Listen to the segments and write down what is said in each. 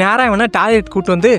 நேரா இவனை டாய்லெட் கூட்டு வந்து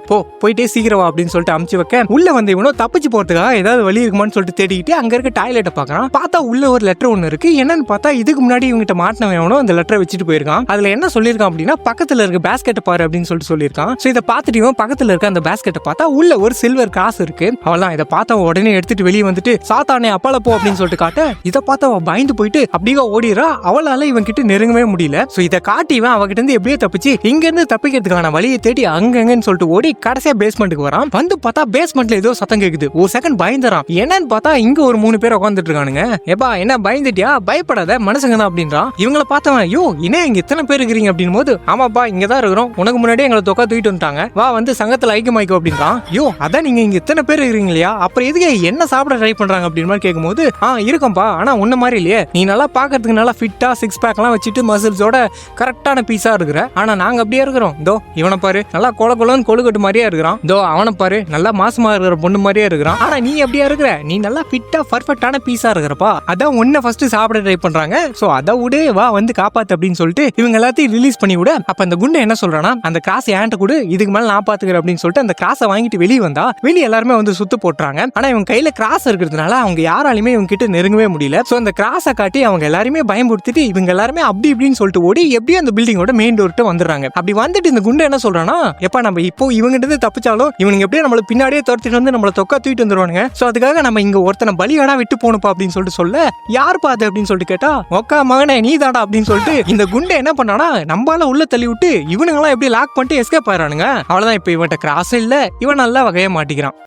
போயிட்டே சீக்கிரவா அப்படின்னு சொல்லிட்டு அமுச்சு வைக்க உள்ள வந்து இவனோ தப்பிச்சு போறதுக்காக ஏதாவது வழி இருக்குமான்னு சொல்லிட்டு தேடிக்கிட்டு அங்க இருக்க டாய்லெட்டை பாக்குறான். பார்த்தா உள்ள ஒரு லெட்டர் ஒண்ணு இருக்கு. என்னன்னு பார்த்தா இதுக்கு முன்னாடி இவங்கிட்ட மாட்டினவனோ அந்த லெட்டரை வச்சுட்டு போயிருக்கான். அதுல என்ன சொல்லியிருக்கான் அப்படின்னா பக்கத்துல இருக்க பேஸ்கெட்டை பாரு அப்படின்னு சொல்லிட்டு சொல்லியிருக்கான். சோ இதை பார்த்துட்டு இவன் பக்கத்துல இருக்க அந்த பேஸ்கெட்டை பார்த்தா உள்ள ஒரு சில்வர் கிராஸ் இருக்கு. அவள்தான் இதை பார்த்தா உடனே எடுத்துட்டு வெளியே வந்துட்டு சாத்தானே அப்பால போ அப்படின்னு சொல்லிட்டு காட்ட இதை பார்த்து அவ பயந்து போயிட்டு அப்படியே ஓடிறா. அவளால இவன் கிட்ட நெருங்கவே முடியல. சோ இதை காட்டி இவன் அவகிட்ட இருந்து எப்படியே தப்பிச்சு இங்க இருந்து தப்பிக்கிறதுக்கான வழியை தேடி அங்கங்கன்னு சொல்லிட்டு ஓடி கடைசியா பேஸ்மெண்ட்டுக்கு வரான். வந்து பார்த்தா பேஸ்மெண்ட்ல ஏதோ சத்தம் கேக்குது. ஒரு செகண்ட் பயந்துறான். என்னன்னு பார்த்தா இங்க ஒரு 3 பேர் உட்காந்துட்டு இருக்கானுங்க. ஏப்பா என்ன பயந்துட்டியா? பயப்படாத மனுஷங்க தான் அப்படின்றான். இவங்களை பார்த்தவன் ஐயோ இன்னும் இங்க இத்தனை பேர் இருக்கிறீங்க அப்படின்னு போது ஆமாப்பா இங்கதான் இருக்கிறோம், உனக்கு முன்னாடியே எங்களை தொக்கா தூக்கிட்டு வந்துட்டாங்க, வா வந்து சங்கத்துல ஐக்கியமாய்க்கோ அப்படின்றான். ஐயோ அதான் நீங்க இங்க இத்தனை பேர் இருக்கிறீங்க இல்லையா, அப்புறம் எதுக்கு என்ன சாப்பிட ட்ரை பண்றாங்க அப்படின்னு மாதிரி கேட்கும்போது இருக்கம்பா ஆனா உன்ன மாதிரி இல்லையே, நீ நல்லா பாக்கிறதுக்கு நல்லா ஃபிட்டா 6 பேக் எல்லாம் வச்சுட்டு மசில்ஸோட கரெக்டான பீஸா இருக்கிற, ஆனா நாங்க அப்படியே இருக்கிறோம். தோ இவனை பாரு நல்லா கொலன்னு கொழுக்கட்டு மாதிரியே இருக்கிறான். தோ அவனை பாரு நல்லா மாசமா இருக்கிற பொண்ணு மாதிரியே இருக்கிறான். ஆனா நீ அப்படியே இருக்கிற, நீ நல்லா ஃபிட்டா பர்ஃபெக்டான பீஸா இருக்கிறப்பா, அதான் உன்னை ஃபர்ஸ்ட் சாப்பிட ட்ரை பண்றாங்க. சோ அதை விட வா வந்து காப்பாத்து அப்படின்னு சொல்லிட்டு இவங்க எல்லாத்தையும் ரிலீஸ் பண்ணி விட அப்ப அந்த குண்டை என்ன சொல்றானா அந்த கிராஸ் ஏன்ட்ட கூட இதுக்கு மேல நான் பாத்துக்கிறேன் அப்படின்னு சொல்லிட்டு அந்த கிராஸை வாங்கிட்டு வெளியே வந்தா வெளியே எல்லாருமே வந்து சுத்து போட்டுறாங்க. ஆனா இவங்க கையில கிராஸ் இருக்கிறதுனால அவங்க யாராலுமே இவங்க கிட்ட நெருங்கவே முடியல. சோ அந்த கிராஸை காட்டி அவங்க எல்லாருமே பயன்படுத்திட்டு இவங்க எல்லாருமே அப்படி இப்படின்னு சொல்லிட்டு ஓடி எப்படியும் அந்த பில்டிங்கோட மெயின் டோர்ட்ட வந்துடுறாங்க. அப்படி வந்துட்டு இந்த குண்டை என்ன சொல்றானா எப்ப நம்ம இப்போ இவங்கிட்ட தப்பிச்சாலும் இவங்க எப்படியே நம்மள பின்னாடியே துரத்திட்டு வந்து நம்மள தொக்கா தூக்கிட்டு வந்துருவானுங்க. சோ அதுக்காக நம்ம இங்க ஒருத்தனை பலியாடா விட்டு போகணுப்பா அப்படின்னு சொல்லிட்டு சொல்ல யார் பாது அப்படின்னு சொல்லிட்டு கேட்டா ஒக்கா மகனே நீ தாடா அப்படின்னு சொல்லிட்டு இந்த குண்டை என்ன பண்ணானா நம்மளால உள்ள தள்ளி விட்டு இவனுங்களாம் எப்படி லாக் பண்ணிட்டு எஸ்கேப் ஆயிரானுங்க. அவ்வளவுதான் இப்ப இவன்ட்ட கிராஸ் இல்ல, இவன் நல்லா வகைய மாட்டிக்கிறான்.